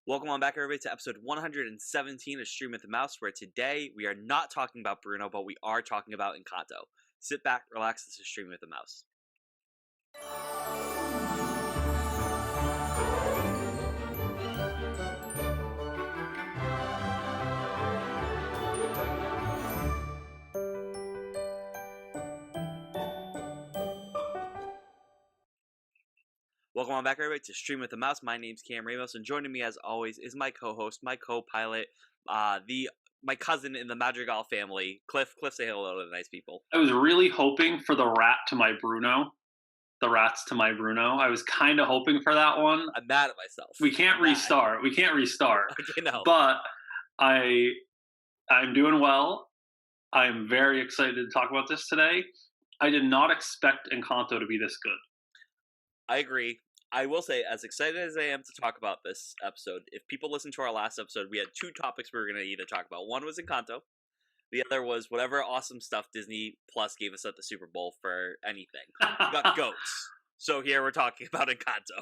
Welcome on back, everybody, to episode 117 of Stream with the Mouse, where today we are not talking about Bruno, but we are talking about Encanto. Sit back, relax, this is Stream with the Mouse. Welcome on back, everybody, to Stream with the Mouse. My name's Cam Ramos, and joining me, as always, is my co-host, my co-pilot, my cousin in the Madrigal family, Cliff. Cliff, say hello to the nice people. I was really hoping for the rat to my Bruno. The rats to my Bruno. I was kind of hoping for that one. I'm mad at myself. We can't restart. Okay, no. But I'm doing well. I'm very excited to talk about this today. I did not expect Encanto to be this good. I agree. I will say, as excited as I am to talk about this episode, if people listen to our last episode, we had two topics we were going to either talk about. One was Encanto. The other was whatever awesome stuff Disney Plus gave us at the Super Bowl for anything. We got goats. So here we're talking about Encanto.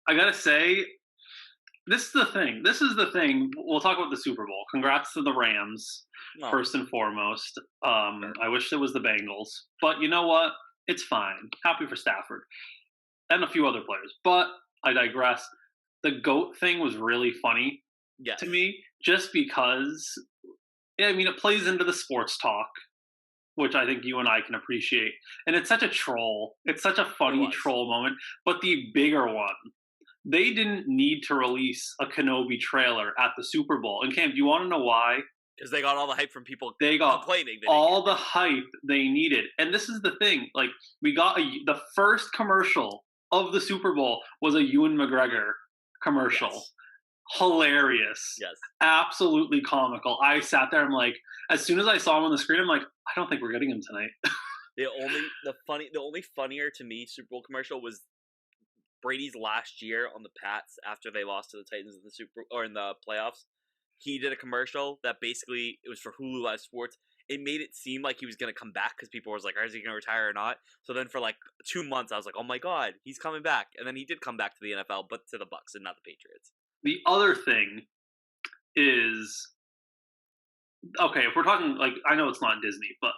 I gotta say, this is the thing. We'll talk about the Super Bowl. Congrats to the Rams, first and foremost. Sure. I wish it was the Bengals. But you know what? It's fine. Happy for Stafford. And a few other players. But I digress. The GOAT thing was really funny to me, just because, I mean, it plays into the sports talk, which I think you and I can appreciate. And it's such a troll. It's such a funny troll moment. But the bigger one, they didn't need to release a Kenobi trailer at the Super Bowl. And Cam, do you want to know why? Because they got all the hype from people complaining. All the hype they needed. And this is the thing. Like, we got the first commercial of the Super Bowl was a Ewan McGregor commercial. Yes. Hilarious. Yes. Absolutely comical. I sat there, I'm like, as soon as I saw him on the screen, I'm like, I don't think we're getting him tonight. The only funnier to me Super Bowl commercial was Brady's last year on the Pats after they lost to the Titans in the playoffs. He did a commercial that basically, it was for Hulu Live Sports. It made it seem like he was going to come back because people was like, is he going to retire or not? So then for like 2 months, I was like, oh my God, he's coming back. And then he did come back to the NFL, but to the Bucks and not the Patriots. The other thing is, okay, if we're talking, like, I know it's not Disney, but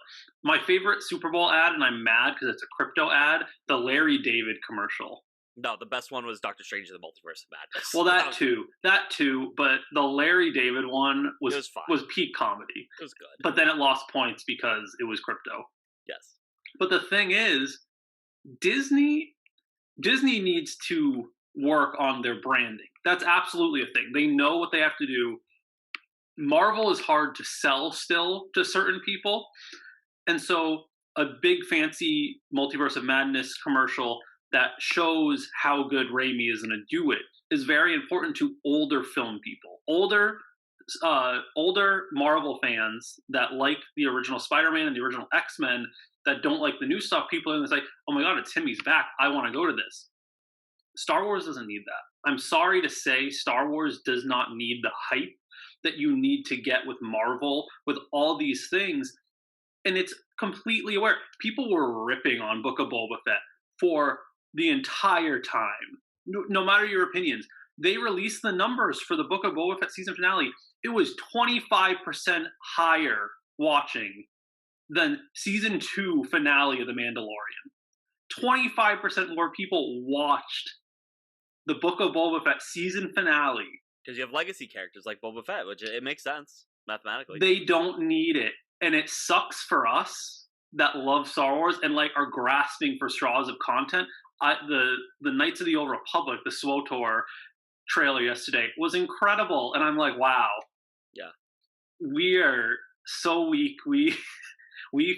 my favorite Super Bowl ad, and I'm mad because it's a crypto ad, the Larry David commercial. No, the best one was Doctor Strange in the Multiverse of Madness. Well, that too, but the Larry David one was peak comedy. It was good. But then it lost points because it was crypto. Yes. But the thing is, Disney needs to work on their branding. That's absolutely a thing. They know what they have to do. Marvel is hard to sell still to certain people. And so a big fancy Multiverse of Madness commercial that shows how good Raimi is going to do it is very important to older film people. Older Marvel fans that like the original Spider-Man and the original X-Men that don't like the new stuff, people are like, oh my God, it's him, he's back, I want to go to this. Star Wars doesn't need that. I'm sorry to say, Star Wars does not need the hype that you need to get with Marvel, with all these things. And it's completely aware. People were ripping on Book of Boba Fett for the entire time, no matter your opinions. They released the numbers for the Book of Boba Fett season finale. It was 25% higher watching than season 2 finale of The Mandalorian. 25% more people watched the Book of Boba Fett season finale. Because you have legacy characters like Boba Fett, which it makes sense mathematically. They don't need it. And it sucks for us that love Star Wars and like are grasping for straws of content. The Knights of the Old Republic, the SWTOR trailer yesterday was incredible, and I'm like, wow, yeah, we are so weak. We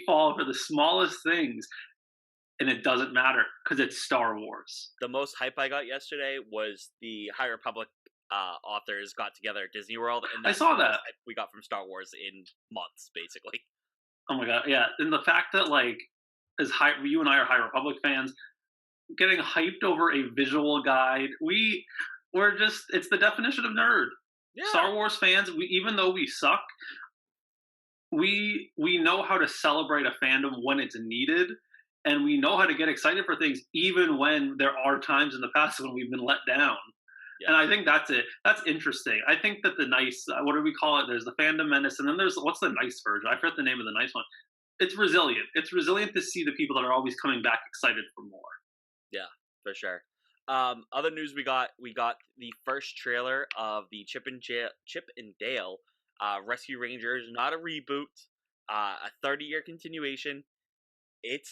fall for the smallest things, and it doesn't matter because it's Star Wars. The most hype I got yesterday was the High Republic authors got together at Disney World, and I saw that we got from Star Wars in months, basically. Oh my God, yeah, and the fact that like, you and I are High Republic fans, getting hyped over a visual guide. We're just, it's the definition of nerd. Yeah. Star Wars fans, even though we suck, we know how to celebrate a fandom when it's needed, and we know how to get excited for things even when there are times in the past when we've been let down. And I think that's it. That's interesting. I think that the nice, what do we call it? There's the fandom menace, and then there's what's the nice version? I forget the name of the nice one. It's resilient. It's resilient to see the people that are always coming back excited for more. Yeah, for sure. Other news we got the first trailer of the Chip and Dale Rescue Rangers, not a reboot, a 30-year continuation. It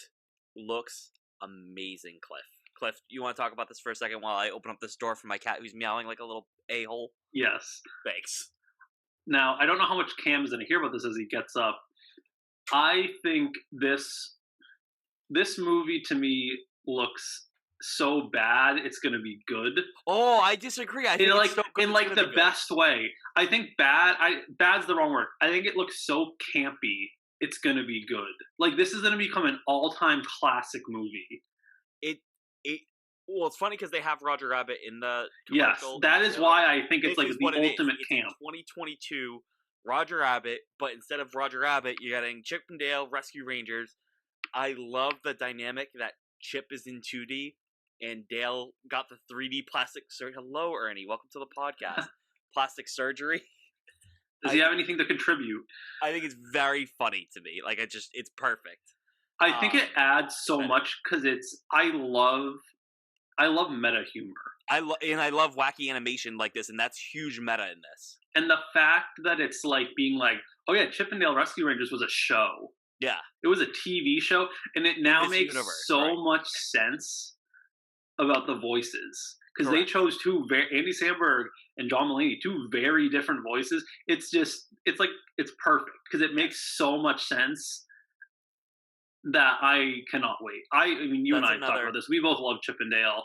looks amazing, Cliff. Cliff, you want to talk about this for a second while I open up this door for my cat who's meowing like a little a-hole? Yes. Thanks. Now, I don't know how much Cam is going to hear about this as he gets up. I think this movie to me looks so bad it's going to be good. Oh, I disagree. I think it's so good. In like the best way. I think bad's the wrong word. I think it looks so campy. It's going to be good. Like this is going to become an all-time classic movie. Well, it's funny because they have Roger Rabbit in the commercial. Yes, that is why I think it's like the ultimate camp. 2022 Roger Rabbit, but instead of Roger Rabbit, you're getting Chip and Dale Rescue Rangers. I love the dynamic that Chip is in 2D and Dale got the 3D plastic surgery. Hello, Ernie. Welcome to the podcast. Plastic surgery. Does he have anything to contribute? I think it's very funny to me. Like it's perfect. I think it adds so much because I love meta humor. I love wacky animation like this, and that's huge meta in this. And the fact that it's like being like, oh yeah, Chip and Dale Rescue Rangers was a show. Yeah. It was a TV show, and it now makes much sense about the voices. Because they chose Andy Samberg and John Mulaney, two very different voices. It's perfect because it makes so much sense that I cannot wait. I mean, you and I talked about this. We both love Chip and Dale.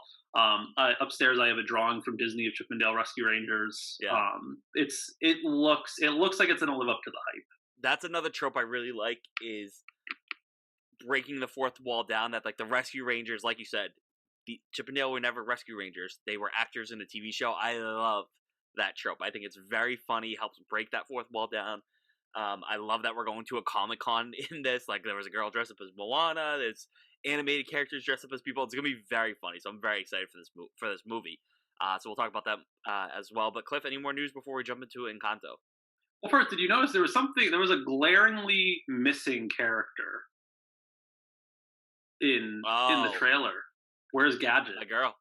Upstairs, I have a drawing from Disney of Chip and Dale Rescue Rangers. Yeah. It looks like it's gonna live up to the hype. That's another trope I really like is breaking the fourth wall down. That like the Rescue Rangers, like you said, the Chip and Dale were never Rescue Rangers. They were actors in a TV show. I love that trope. I think it's very funny. Helps break that fourth wall down. I love that we're going to a Comic-Con in this. Like there was a girl dressed up as Moana. There's animated characters dressed up as people. It's gonna be very funny. So I'm very excited for this movie. So we'll talk about that as well. But Cliff, any more news before we jump into Encanto? Well, first, did you notice there was a glaringly missing character in the trailer? Where's Gadget? A girl.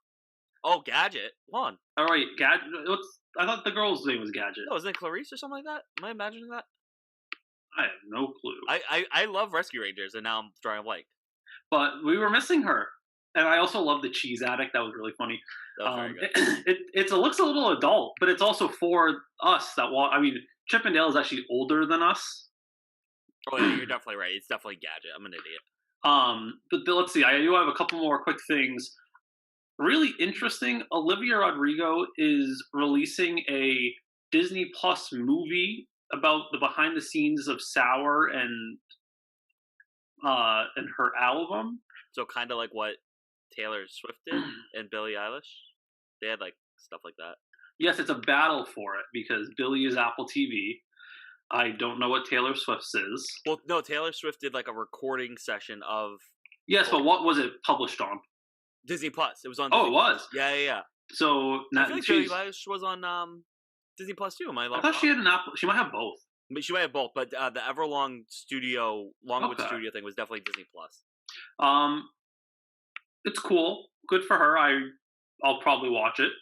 Oh, Gadget. One. All right, Gadget. I thought the girl's name was Gadget. No, isn't it Clarice or something like that? Am I imagining that? I have no clue. I love Rescue Rangers, and now I'm drawing a blank. But we were missing her. And I also love the cheese addict. That was really funny. That was very good. It looks a little adult, but it's also for us that I mean, Chip and Dale is actually older than us. Oh, yeah, you're definitely right. It's definitely Gadget. I'm an idiot. But let's see. I do have a couple more quick things. Really interesting. Olivia Rodrigo is releasing a Disney Plus movie about the behind the scenes of Sour and her album. So kind of like what Taylor Swift did and Billie Eilish. They had like stuff like that. Yes, it's a battle for it because Billie is Apple TV. I don't know what Taylor Swift's is. Well, no, Taylor Swift did like a recording session of. Yes, but what was it published on? Disney Plus. It was on. Disney Plus. Yeah. So I feel like Billie Eilish was on Disney Plus too. I thought she had an Apple. She might have both. She might have both, but the Everlong Studio Longwood Studio thing was definitely Disney Plus. It's cool. Good for her. I'll probably watch it.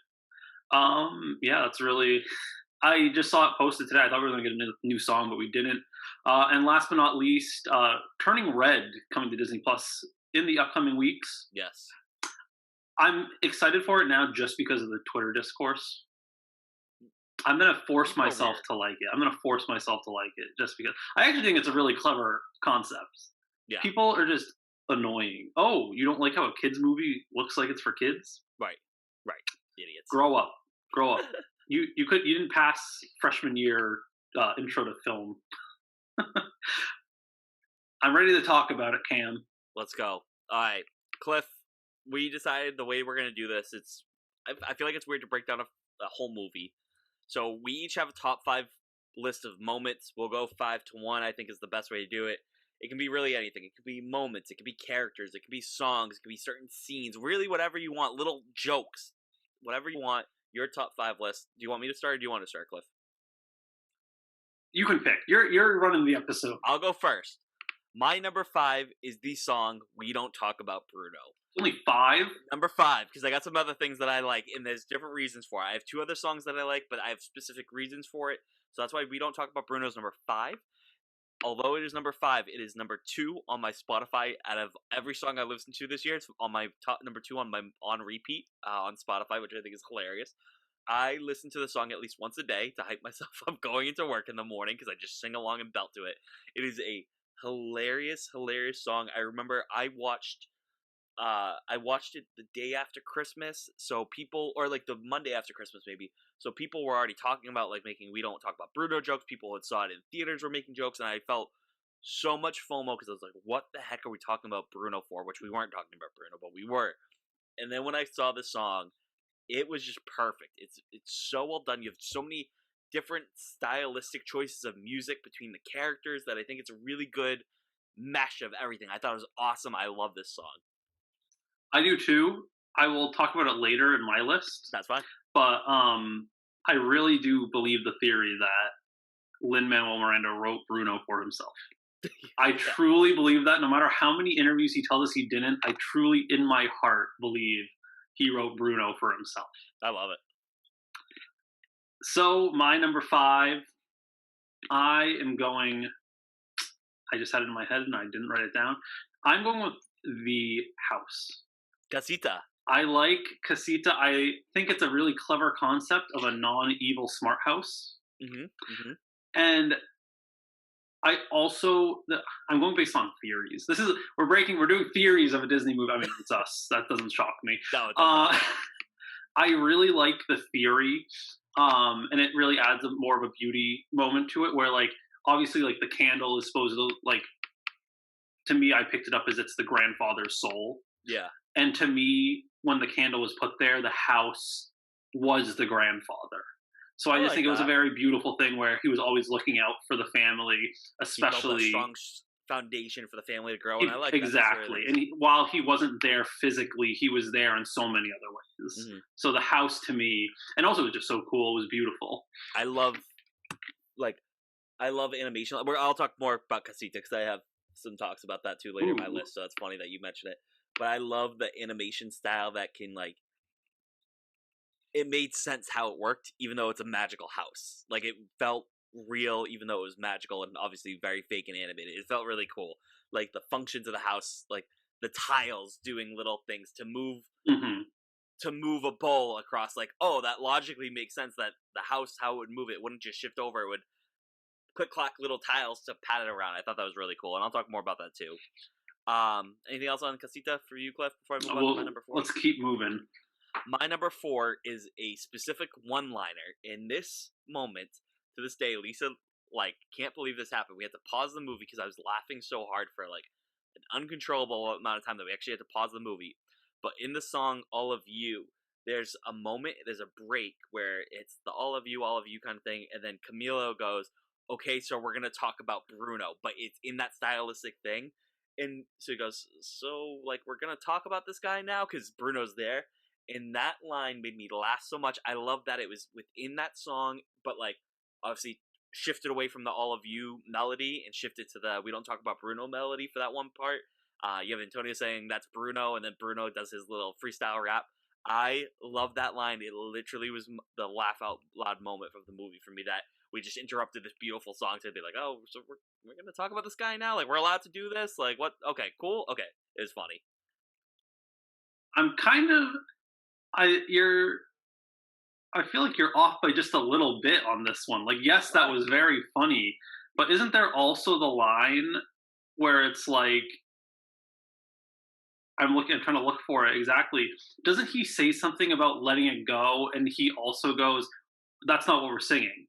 Yeah, that's really. I just saw it posted today. I thought we were going to get a new song, but we didn't. And last but not least, Turning Red coming to Disney Plus in the upcoming weeks. Yes. I'm excited for it now just because of the Twitter discourse. I'm going to force myself to like it. I'm going to force myself to like it just because. I actually think it's a really clever concept. Yeah. People are just annoying. Oh, you don't like how a kids movie looks like it's for kids? Right. Idiots. Grow up. You didn't pass freshman year intro to film. I'm ready to talk about it, Cam. Let's go. All right, Cliff. We decided the way we're gonna do this. I feel like it's weird to break down a whole movie. So we each have a top 5 list of moments. We'll go 5 to 1. I think is the best way to do it. It can be really anything. It could be moments. It could be characters. It could be songs. It could be certain scenes. Really, whatever you want. Little jokes. Whatever you want. your top 5 list. Do you want me to start, or do you want to start, Cliff? You can pick. You're running the episode. I'll go first. My number 5 is the song "We Don't Talk About Bruno." Only 5. Number 5, because I got some other things that I like, and there's different reasons for it. I have 2 other songs that I like, but I have specific reasons for it. So that's why "We Don't Talk About Bruno" is number 5. Although it is number 5, it is number 2 on my Spotify. Out of every song I listened to this year, it's on my top number 2 on repeat on Spotify, which I think is hilarious. I listen to the song at least once a day to hype myself up going into work in the morning because I just sing along and belt to it. It is a hilarious song. I remember I watched it the day after Christmas, so people, or like the Monday after Christmas maybe, so people were already talking about like making "We Don't Talk About Bruno" jokes. People had saw it in theaters were making jokes, and I felt so much FOMO because I was like, what the heck are we talking about Bruno for? Which we weren't talking about Bruno, but we were. And then when I saw the song, it was just perfect. It's so well done. You have so many different stylistic choices of music between the characters that I think it's a really good mesh of everything. I thought it was awesome. I love this song. I do too. I will talk about it later in my list. That's fine. But I really do believe the theory that Lin-Manuel Miranda wrote Bruno for himself. I truly believe that. No matter how many interviews he tells us he didn't, I truly, in my heart, believe he wrote Bruno for himself. I love it. So my number 5, I just had it in my head and I didn't write it down. I'm going with The House. Casita. I like Casita. I think it's a really clever concept of a non-evil smart house. Mm-hmm. Mm-hmm. And I'm going based on theories. We're doing theories of a Disney movie. I mean, it's us. That doesn't shock me. No, it doesn't. I really like the theory, and it really adds more of a beauty moment to it. Where like obviously like the candle is supposed to like, to me, I picked it up as it's the grandfather's soul. Yeah. And to me, when the candle was put there, the house was the grandfather. So I just think it was a very beautiful thing where he was always looking out for the family, especially. He built a strong foundation for the family to grow, and I like exactly. That. And while he wasn't there physically, he was there in so many other ways. Mm-hmm. So the house to me, and also it was just so cool. It was beautiful. I love animation. I'll talk more about Casita because I have some talks about that too later in my list. So that's funny that you mentioned it. But I love the animation style that can like. It made sense how it worked, even though it's a magical house. Like, it felt real, even though it was magical and obviously very fake and animated. It felt really cool. Like, the functions of the house, like, the tiles doing little things to move a bowl across. Like, oh, that logically makes sense that the house, how it would move it, wouldn't just shift over. It would click-clack little tiles to pat it around. I thought that was really cool, and I'll talk more about that, too. Anything else on Casita for you, Cliff, before I move on to my number 4? Let's keep moving. My number 4 is a specific one-liner. In this moment, to this day, Lisa, like, can't believe this happened. We had to pause the movie because I was laughing so hard for, like, an uncontrollable amount of time that we actually had to pause the movie. But in the song, All of You, there's a moment, there's a break where it's the all of you kind of thing, and then Camilo goes, okay, so we're going to talk about Bruno, but it's in that stylistic thing. And so he goes, so, like, we're going to talk about this guy now because Bruno's there. And that line made me laugh so much. I love that it was within that song, but like obviously shifted away from the All of You melody and shifted to the We Don't Talk About Bruno melody for that one part. You have Antonio saying that's Bruno, and then Bruno does his little freestyle rap. I love that line. It literally was the laugh out loud moment of the movie for me, that we just interrupted this beautiful song to be like, oh, so we're going to talk about this guy now? Like, we're allowed to do this? Like, what? Okay, cool. Okay. It was funny. I'm kind of... I feel like you're off by just a little bit on this one. Like, yes, that was very funny, but isn't there also the line where it's like, I'm trying to look for it exactly. Doesn't he say something about letting it go? And he also goes, that's not what we're singing.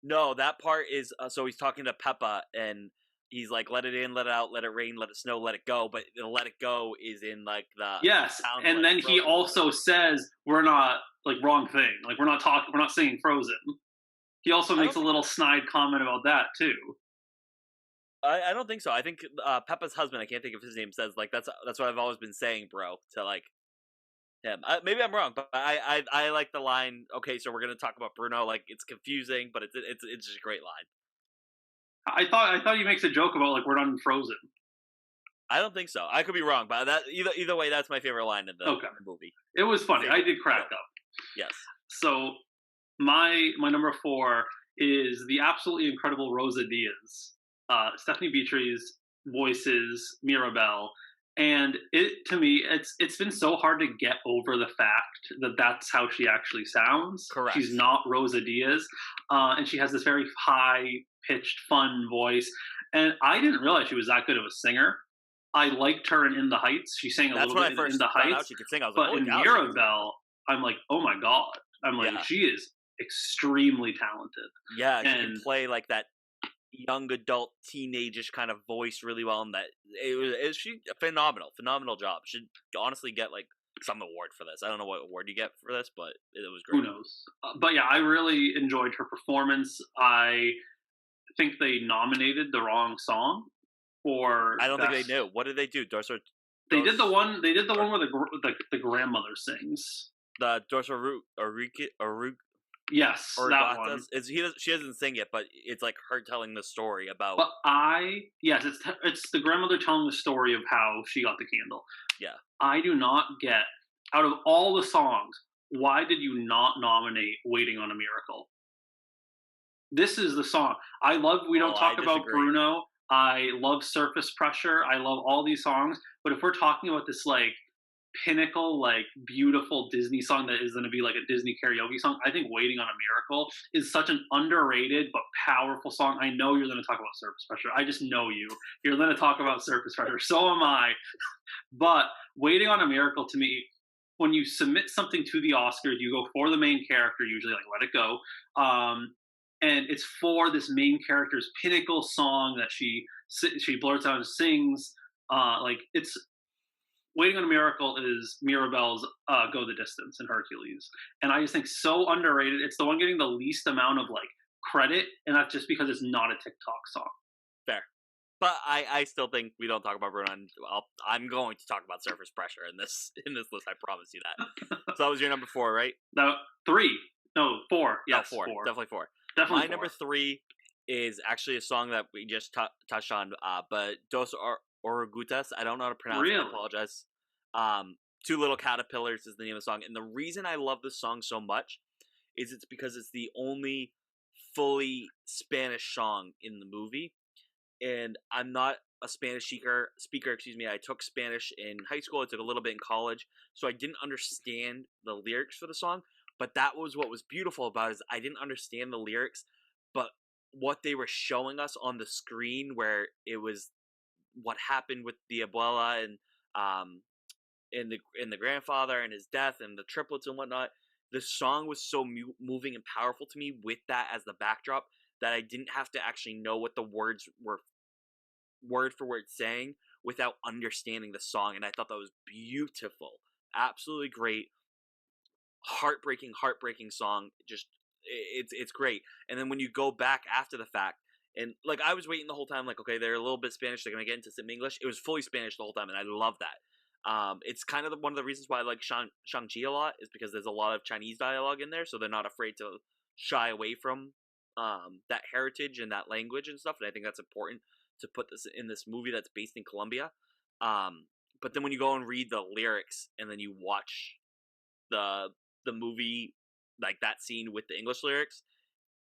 No, that part is, so he's talking to Peppa, and he's like, let it in, let it out, let it rain, let it snow, let it go. But the let it go is in like the... Yes, and like then Frozen. He also says, we're not, like, wrong thing. Like, we're not singing Frozen. He also makes a little snide comment about that, too. I don't think so. I think Peppa's husband, I can't think of his name, says, like, that's what I've always been saying, bro. To, like, him. Maybe I'm wrong, but I like the line. Okay, so we're gonna talk about Bruno. Like it's confusing, but it's just a great line. I thought he makes a joke about like we're not in Frozen. I don't think so. I could be wrong, but that either way, that's my favorite line in Okay, the movie. it was funny. I Favorite. did crack Yep. up. Yes. So my number four is the absolutely incredible Rosa Diaz. Stephanie Beatriz voices Mirabelle, and it to me it's been so hard to get over the fact that that's how she actually sounds. Correct. She's not Rosa Diaz, and she has this very high pitched, fun voice. And I didn't realize she was that good of a singer. I liked her in the Heights. She sang a That's little when I bit in first the found out Heights, she could sing. I was like, but holy in cow, she can sing. Mirabelle, I'm like, oh my god. I'm like, Yeah. she is extremely talented. Yeah, she can And play like that young adult teenage-ish kind of voice really well, and that it was she a phenomenal job. Should honestly get like some award for this. I don't know what award you get for this, but it was who great. knows? But yeah, I really enjoyed her performance. I think they nominated the wrong song for I don't think they best. knew. What did they do? They did the one. They did the or one where the grandmother sings. the Dorso Aruk Yes, or that one. Gatas. She doesn't sing it, but it's like her telling the story about But yes, it's the grandmother telling the story of how she got the candle. yeah. I do not get, out of all the songs, why did you not nominate "Waiting on a Miracle"? This is the song. I love We Don't Oh, I Talk About disagree. Bruno. I love Surface Pressure. I love all these songs. But if we're talking about this like pinnacle, like beautiful Disney song that is going to be like a Disney karaoke song, I think "Waiting on a Miracle" is such an underrated but powerful song. I know you're going to talk about Surface Pressure. I just know you. You're going to talk about Surface Pressure. So am I. But "Waiting on a Miracle" to me, when you submit something to the Oscars, you go for the main character, usually like "Let It Go," and it's for this main character's pinnacle song that she blurts out and sings. Like it's "Waiting on a Miracle" is Mirabelle's "Go the Distance" in Hercules, and I just think so underrated. It's the one getting the least amount of like credit, and that's just because it's not a TikTok song. Fair. But I still think we don't talk about Bruno. And I'm going to talk about Surface Pressure in this list. I promise you that. So that was your number 4, right? Now three, no four, No, yes, 4. four, Definitely 4. definitely My four. number 3 is actually a song that we just touched on, but Dos Orugutas. I don't know how to pronounce it. I Really? apologize. Two Little Caterpillars is the name of the song. And the reason I love this song so much is it's because it's the only fully Spanish song in the movie. And I'm not a Spanish speaker, excuse me. I took Spanish in high school. I took a little bit in college, so I didn't understand the lyrics for the song. But that was what was beautiful about it, is I didn't understand the lyrics, but what they were showing us on the screen, where it was what happened with the abuela um and the grandfather and his death and the triplets and whatnot. The song was so moving and powerful to me with that as the backdrop that I didn't have to actually know what the words were word for word saying without understanding the song, and I thought that was beautiful, absolutely great, heartbreaking song. Just it's great. And then when you go back after the fact, and like I was waiting the whole time, like okay, they're a little bit Spanish, they're gonna get into some English. It was fully Spanish the whole time, and I love that. It's kind of one of the reasons why I like Shang-Chi a lot, is because there's a lot of Chinese dialogue in there, so they're not afraid to shy away from that heritage and that language and stuff. And I think that's important to put this in this movie that's based in Colombia. Um, but then when you go and read the lyrics and then you watch the movie, like that scene with the English lyrics,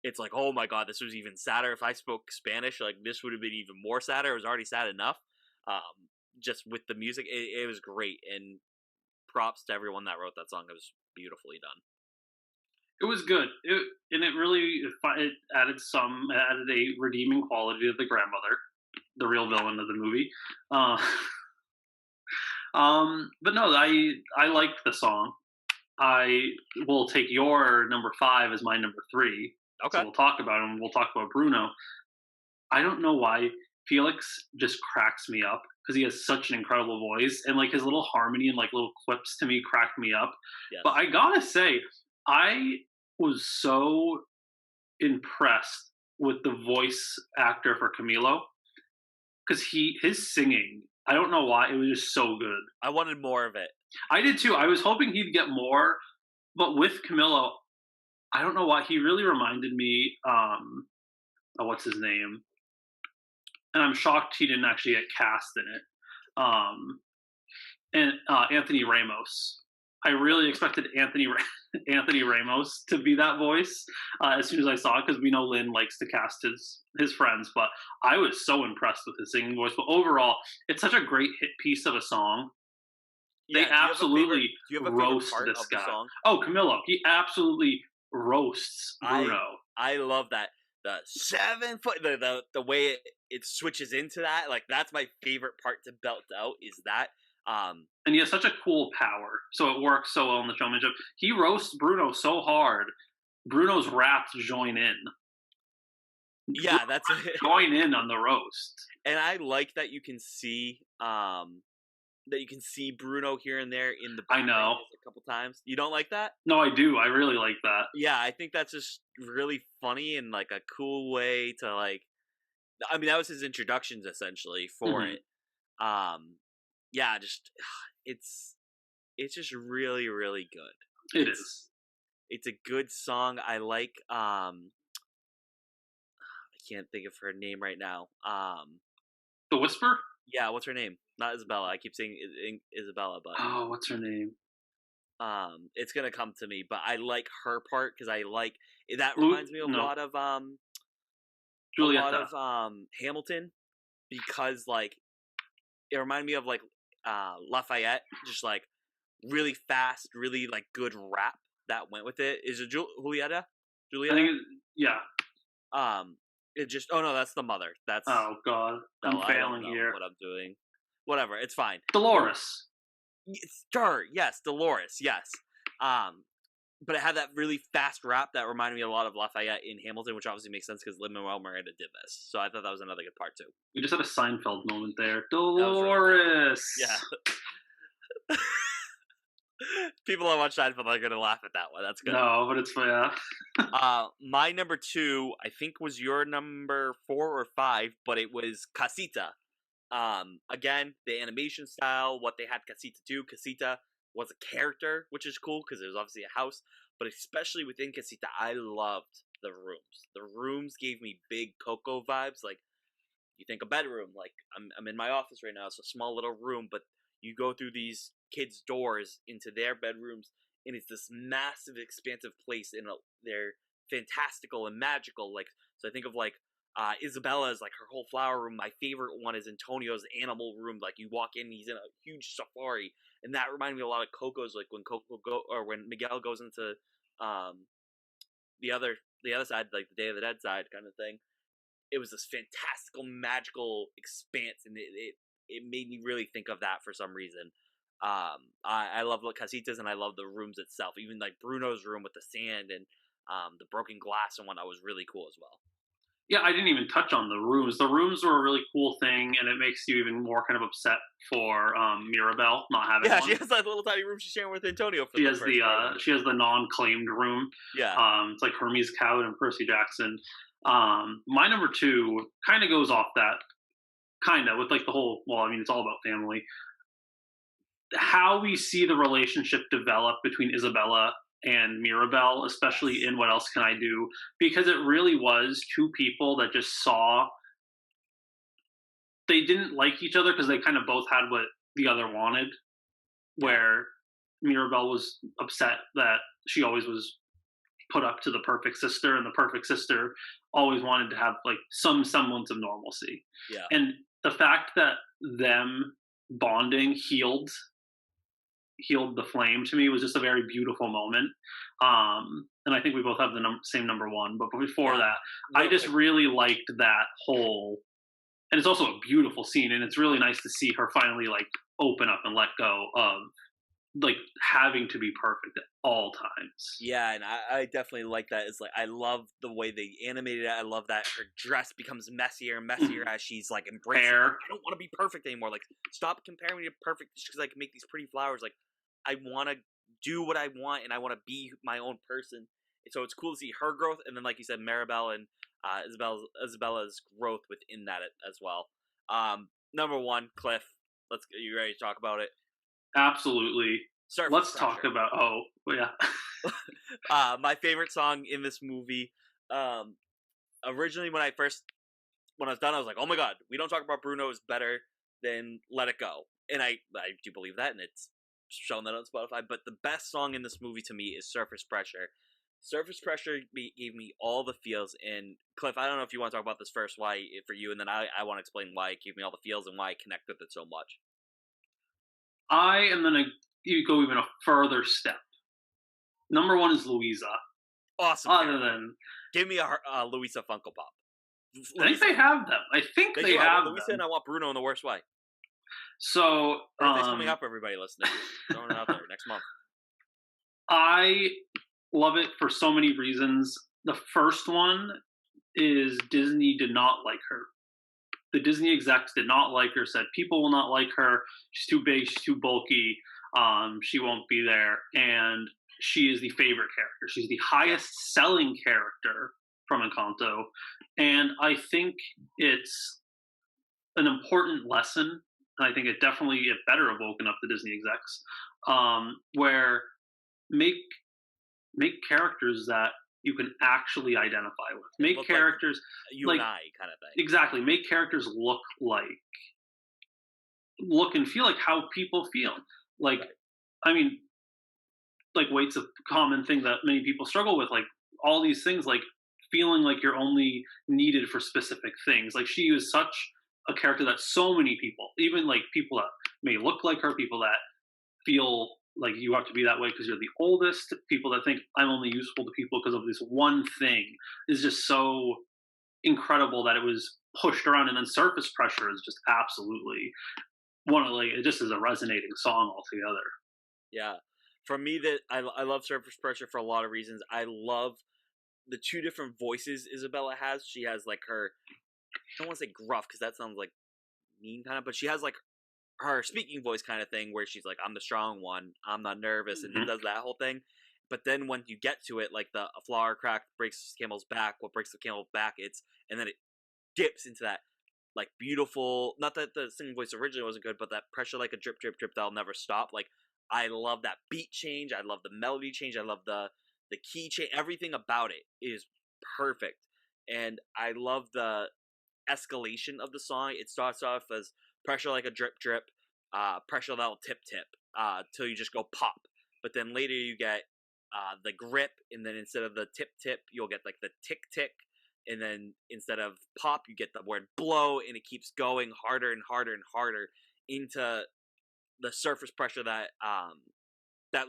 it's like, oh my god, this was even sadder. If I spoke Spanish, like this would have been even more sadder. It was already sad enough. Just with the music, it was great. And props to everyone that wrote that song. It was beautifully done. It was good. It really it added a redeeming quality to the grandmother, the real villain of the movie. Uh, but no, I liked the song. I will take your number 5 as my number 3. So Okay. we'll talk about him. We'll talk about Bruno. I don't know why Felix just cracks me up because he has such an incredible voice, and like his little harmony and like little quips to me crack me up. Yes. But I gotta say, I was so impressed with the voice actor for Camilo because his singing. I don't know why it was just so good. I wanted more of it. I did too. I was hoping he'd get more, but with Camillo, I don't know why he really reminded me. Oh, what's his name? And I'm shocked he didn't actually get cast in it. Um, and Anthony Ramos. I really expected Anthony Ramos to be that voice as soon as I saw it, because we know Lynn likes to cast his friends. But I was so impressed with his singing voice. But overall, it's such a great hit piece of a song. They Yeah. absolutely Do you have a favorite roast part this of the guy. song? Oh, Camillo, he absolutely roasts I Bruno. I love that the 7 foot the way it switches into that, like that's my favorite part to belt out is that. And he has such a cool power, so it works so well in the showmanship. He roasts Bruno so hard, Bruno's raps join in. yeah, that's it. Join in on the roast. And I like that you can see Bruno here and there in the I background know. a couple times. You don't like that? No, I do. I really like that. Yeah, I think that's just really funny and like a cool way to like. I mean, that was his introductions essentially for Mhm. it. Um, yeah, just it's it's just really really good. It It's is. it's a good song. I like I can't think of her name right now. The Whisper? Yeah, what's her name? Not Isabella. I keep saying Isabella, but Oh, what's her name? it's gonna come to me. But I like her part because I like that Lu reminds me of no, a lot Julieta. of Hamilton because like it reminded me of like Lafayette, just like really fast, really like good rap that went with it. Is it Julieta? I think Julieta? yeah. Um, it just oh no, that's the mother. That's Oh god, I'm Bella. I don't failing know here. what I'm doing. Whatever, it's fine. The Dolores. Sure, yes, Dolores, yes. Um, but it had that really fast rap that reminded me a lot of Lafayette in Hamilton, which obviously makes sense because Lin-Manuel Miranda did this. So I thought that was another good part too. We just had a Seinfeld moment there. That was really funny. Dolores. Yeah. People that watch Seinfeld are gonna laugh at that one. That's good. No, but it's yeah. My number two, I think, was your number 4 or 5, but it was Casita. Again, the animation style, what they had Casita do. Casita was a character, which is cool because it was obviously a house, but especially within Casita, I loved the rooms. The rooms gave me big Coco vibes. Like you think a bedroom, like I'm in my office right now. It's a small little room, but you go through these kids' doors into their bedrooms, and it's this massive, expansive place, and they're fantastical and magical. Like so, I think of like Isabella's like her whole flower room. My favorite one is Antonio's animal room. Like you walk in, he's in a huge safari, and that reminded me a lot of Coco's. Like when Coco go or when Miguel goes into um the other side, like the Day of the Dead side kind of thing. It was this fantastical, magical expanse, and it made me really think of that for some reason. I love the casitas, and I love the rooms itself. Even like Bruno's room with the sand and the broken glass and whatnot was really cool as well. Yeah, I didn't even touch on the rooms. The rooms were a really cool thing, and it makes you even more kind of upset for Mirabelle not having Yeah, she one. has that little tiny room she's sharing with Antonio for the first part of the She movie. has the non-claimed room. Yeah, It's like Hermes Coward and Percy Jackson. My number two kind of goes off that kind of with like the whole. Well, I mean, it's all about family. How we see the relationship develop between Isabella and Mirabelle, especially yes, in What Else Can I Do? Because it really was two people that just saw they didn't like each other because they kind of both had what the other wanted. yeah, Where Mirabelle was upset that she always was put up to the perfect sister, and the perfect sister always wanted to have like some semblance of normalcy. yeah, And the fact that them bonding healed the flame to me was just a very beautiful moment. And I think we both have the same number one. But before yeah. that, I Real just quick, really liked that whole. And it's also a beautiful scene, and it's really nice to see her finally like open up and let go of like having to be perfect at all times. yeah, and I definitely like that. It's like I love the way they animated it. I love that her dress becomes messier and messier Mhm. as she's like embracing. Like, Hair, I don't want to be perfect anymore. Like stop comparing me to perfect just because I can make these pretty flowers. Like I want to do what I want and I want to be my own person. And so it's cool to see her growth, and then like you said, Maribel and Isabella's growth within that as well. Number one, Cliff. You ready to talk about it? Absolutely. Surface Let's talk Pressure. about yeah. My favorite song in this movie. Um, Originally, when I was done, I was like, "Oh my god, We Don't Talk About Bruno is better than Let It Go," and I do believe that, and it's shown that on Spotify. But the best song in this movie to me is Surface Pressure. Surface Pressure gave me all the feels. And Cliff, I don't know if you want to talk about this first, why for you, and then I want to explain why it gave me all the feels and why I connect with it so much. I am gonna go even a further step. Number one is Louisa. Awesome Other character. than Give me a Luisa Funko Pop. I think Luisa, they have them. I think they they do. I want have Luisa and them. I want Bruno in the worst way. So Birthday's coming up, everybody listening. Just throwing it out there next month. I love it for so many reasons. The first one is Disney did not like her. The Disney execs did not like her, said people will not like her. She's too big, she's too bulky, she won't be there. And she is the favorite character. She's the Yep. highest selling character from Encanto. And I think it's an important lesson. And I think it better have woken up the Disney execs, where make make characters that you can actually identify with. And Make look like characters you and like I kind of thing. exactly. Make characters look and feel like how people feel. Like, Right. I mean, like weight's a common thing that many people struggle with. Like all these things, like feeling like you're only needed for specific things. Like she is such a character that so many people, even like people that may look like her, people that feel like you have to be that way because you're the oldest, people that think I'm only useful to people because of this one thing, is just so incredible that it was pushed around. And then Surface Pressure is just absolutely one of like it just is a resonating song altogether. Yeah. For me, that I love Surface Pressure for a lot of reasons. I love the two different voices Isabella has. She has like her, I don't want to say gruff because that sounds like mean kind of, but she has like her speaking voice kind of thing where she's like, I'm the strong one, I'm not nervous, and it Hmm. does that whole thing. But then when you get to it, like a flower crack breaks the camel's back, what breaks the camel's back, and then it dips into that like beautiful, not that the singing voice originally wasn't good, but that pressure like a drip drip drip that'll never stop. Like I love that beat change, I love the melody change, I love the key change, everything about it is perfect. And I love the escalation of the song. It starts off as pressure like a drip drip, pressure that'll tip tip, till you just go pop. But then later you get the grip, and then instead of the tip tip, you'll get like the tick tick, and then instead of pop, you get the word blow, and it keeps going harder and harder and harder into the surface pressure that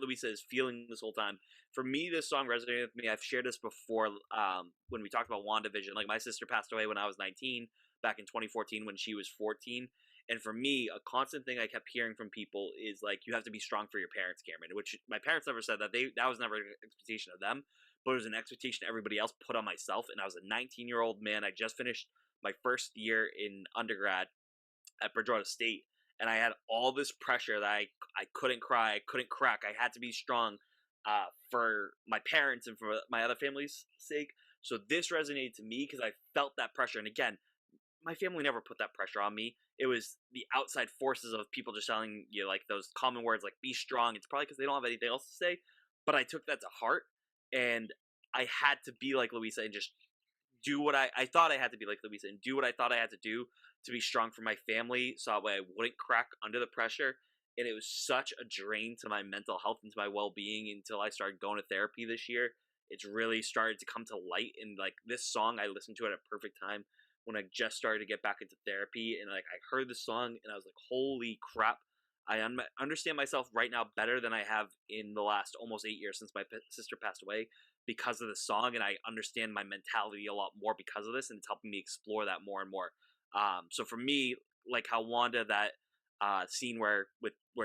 Luisa is feeling this whole time. For me, this song resonated with me. I've shared this before when we talked about WandaVision. Like, my sister passed away when I was 19, back in 2014 when she was 14. And for me, a constant thing I kept hearing from people is like, you have to be strong for your parents, Cameron. Which my parents never said that. That was never an expectation of them, but it was an expectation everybody else put on myself. And I was a 19-year-old man. I just finished my first year in undergrad at Bridgewater State, and I had all this pressure that I couldn't cry, I couldn't crack, I had to be strong for my parents and for my other family's sake. So this resonated to me because I felt that pressure. And again, my family never put that pressure on me. It was the outside forces of people just telling you like those common words like "be strong." It's probably because they don't have anything else to say, but I took that to heart, and I had to be like Louisa and just do what I thought I had to be like Louisa and do what I thought I had to do to be strong for my family so that way I wouldn't crack under the pressure. And it was such a drain to my mental health and to my well being until I started going to therapy this year. It's really started to come to light. And like this song, I listened to it at a perfect time when I just started to get back into therapy. And like I heard the song and I was like, holy crap. Understand myself right now better than I have in the last almost 8 years since my sister passed away because of the song, and I understand my mentality a lot more because of this, and it's helping me explore that more and more. So for me, like how Wanda, that scene where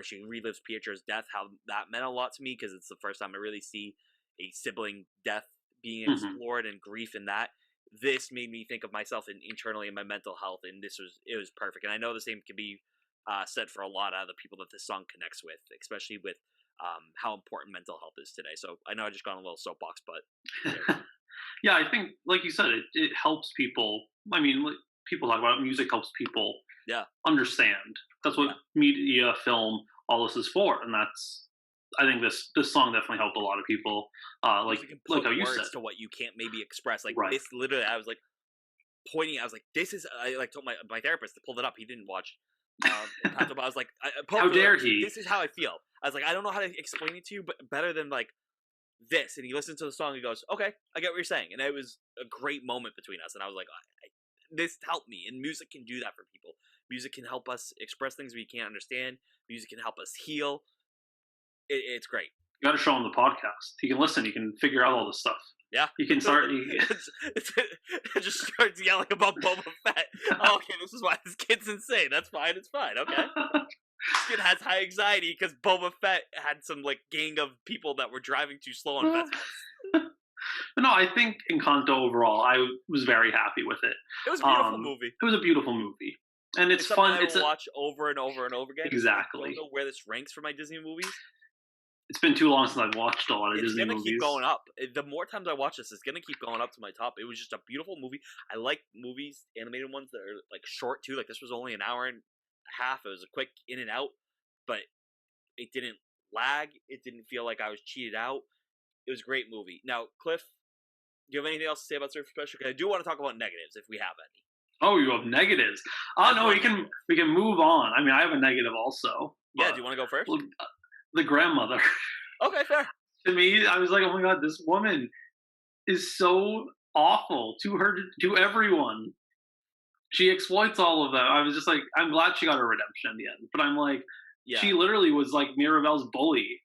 she relives Pietro's death, how that meant a lot to me because it's the first time I really see a sibling death being Hmm. explored and grief in that. This made me think of myself internally in my mental health, and it was perfect. And I know the same can be said for a lot of the people that this song connects with, especially with how important mental health is today. So I know I just got on a little soapbox, but there. Yeah, I think, like you said, it helps people. I mean, people talk about it, music helps people Yeah, understand. That's what yeah, media, film, all this is for. And that's, I think this song definitely helped a lot of people. Music can Like put how you said, words to what you can't maybe express. Like right? this, literally, I was like pointing. I was like, "This is." I like told my therapist to pull it up. He didn't watch Encanto, but I was like, I How poked it up. I dare was like, he? "This is how I feel." I was like, "I don't know how to explain it to you, but better than like this." And he listens to the song. And he goes, "Okay, I get what you're saying." And it was a great moment between us. And I was like, "This helped me." And music can do that for people. Music can help us express things we can't understand. Music can help us heal. It's great. You got to show him the podcast. He can listen. He can figure out all this stuff. Yeah. He can start. It just starts yelling about Boba Fett. Oh, okay, this is why this kid's insane. That's fine. It's fine. Okay. This kid has high anxiety because Boba Fett had some like gang of people that were driving too slow on Vespas. But no, I think Encanto overall, I was very happy with it. It was a beautiful movie. It was a beautiful movie, and it's something fun. I will watch over and over and over again. Exactly. I don't know where this ranks for my Disney movies. It's been too long since I've watched a lot of Disney movies. It's gonna keep going up. The more times I watch this, it's gonna keep going up to my top. It was just a beautiful movie. I like movies, animated ones that are like short too. Like this was only an hour and a half. It was a quick in and out, but it didn't lag. It didn't feel like I was cheated out. It was a great movie. Now, Cliff, do you have anything else to say about Surfer Special? Because I do want to talk about negatives if we have any. Oh, you have negatives. Oh no, we can move on. I mean, I have a negative also. Yeah, do you want to go first? The grandmother. Okay, fair. To me, I was like, oh my god, this woman is so awful to everyone. She exploits all of them. I was just like, I'm glad she got her redemption in the end, but I'm like, yeah. She literally was like Mirabelle's bully.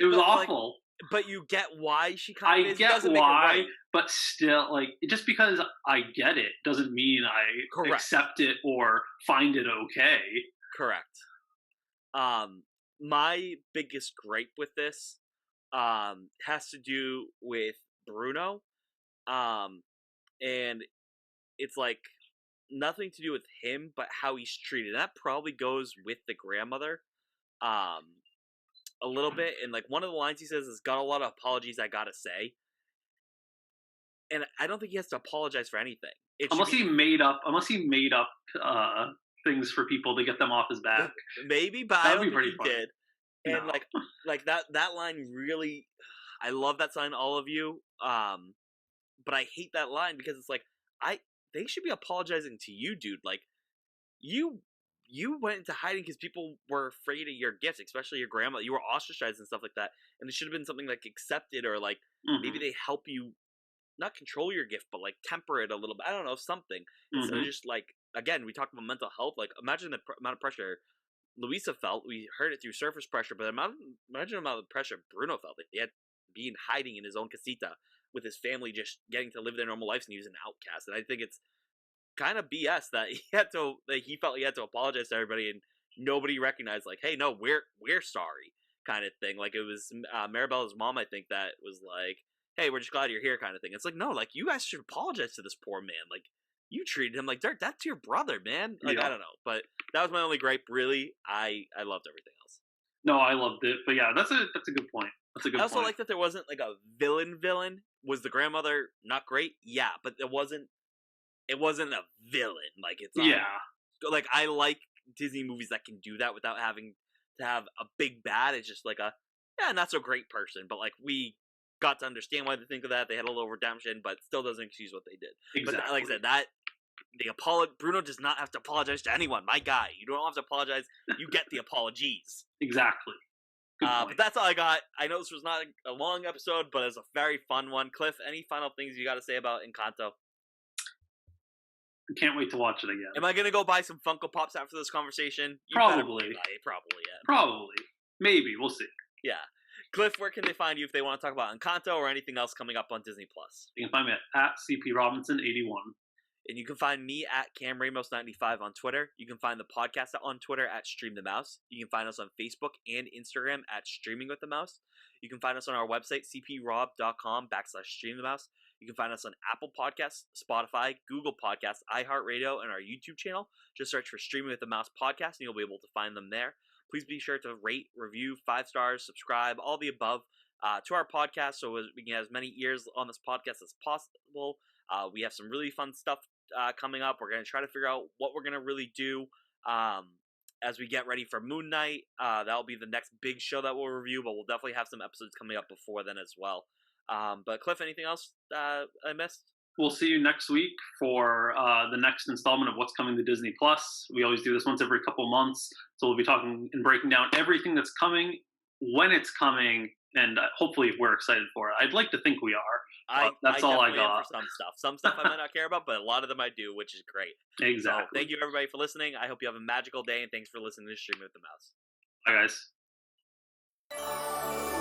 It was awful. Like, but you get why she kind of I get why, but still, like, just because I get it doesn't mean I accept it or find it okay. Correct. My biggest gripe with this has to do with Bruno. And it's like nothing to do with him, but how he's treated. And that probably goes with the grandmother. A little bit, and like one of the lines he says is got a lot of apologies I gotta say, and I don't think he has to apologize for anything unless he made up things for people to get them off his back. Maybe, but I don't think he did. And no. like that line really, I love that sign, all of you, but I hate that line because it's like they should be apologizing to you, dude. Like you went into hiding because people were afraid of your gifts, especially your grandma. You were ostracized and stuff like that, and it should have been something like accepted, or like maybe they help you not control your gift, but like temper it a little bit. I don't know, something instead of just like, again, we talked about mental health. Like imagine the amount of pressure Luisa felt. We heard it through surface pressure, but imagine the amount of pressure Bruno felt. Like he had to be in hiding in his own casita with his family, just getting to live their normal lives, and he was an outcast. And I think it's kind of BS that he felt he had to apologize to everybody, and nobody recognized like, hey, no, we're sorry, kind of thing. Like it was Maribel's mom, I think, that was like, hey, we're just glad you're here, kind of thing. It's like, no, like you guys should apologize to this poor man. Like you treated him like dirt. That's your brother, man. Like I don't know, but that was my only gripe. Really, I loved everything else. No, I loved it, but yeah, that's a good point. That's a good. I also like that there wasn't like a villain. Was the grandmother not great? Yeah, but it wasn't a villain. Like it's not, like I like Disney movies that can do that without having to have a big bad. It's just like a not so great person, but like we got to understand why they think of that. They had a little redemption, but still doesn't excuse what they did. Exactly. But like I said, that Bruno does not have to apologize to anyone. My guy, you don't have to apologize. You get the apologies. Exactly. But that's all I got. I know this was not a long episode, but it's a very fun one. Cliff, any final things you got to say about Encanto? Can't wait to watch it again. Am I gonna go buy some Funko Pops after this conversation? Probably. Probably, yeah. Probably. Maybe. We'll see. Yeah. Cliff, where can they find you if they want to talk about Encanto or anything else coming up on Disney Plus? You can find me at CP Robinson 81. And you can find me at Cam Ramos95 on Twitter. You can find the podcast on Twitter at Stream the Mouse. You can find us on Facebook and Instagram at Streaming with the Mouse. You can find us on our website, cprob.com/Stream the Mouse. You can find us on Apple Podcasts, Spotify, Google Podcasts, iHeartRadio, and our YouTube channel. Just search for Streaming with the Mouse podcast, and you'll be able to find them there. Please be sure to rate, review, 5 stars, subscribe, all the above to our podcast, so we can have as many ears on this podcast as possible. We have some really fun stuff coming up. We're going to try to figure out what we're going to really do as we get ready for Moon Knight. That'll be the next big show that we'll review, but we'll definitely have some episodes coming up before then as well. But Cliff, anything else I missed? We'll see you next week for the next installment of what's coming to Disney Plus. We always do this once every couple months, so we'll be talking and breaking down everything that's coming, when it's coming, and hopefully we're excited for it. I'd like to think we are. That's all I got. For some stuff. Some stuff I might not care about, but a lot of them I do, which is great. Exactly. So thank you everybody for listening. I hope you have a magical day, and thanks for listening to Streaming with the Mouse. Bye, guys.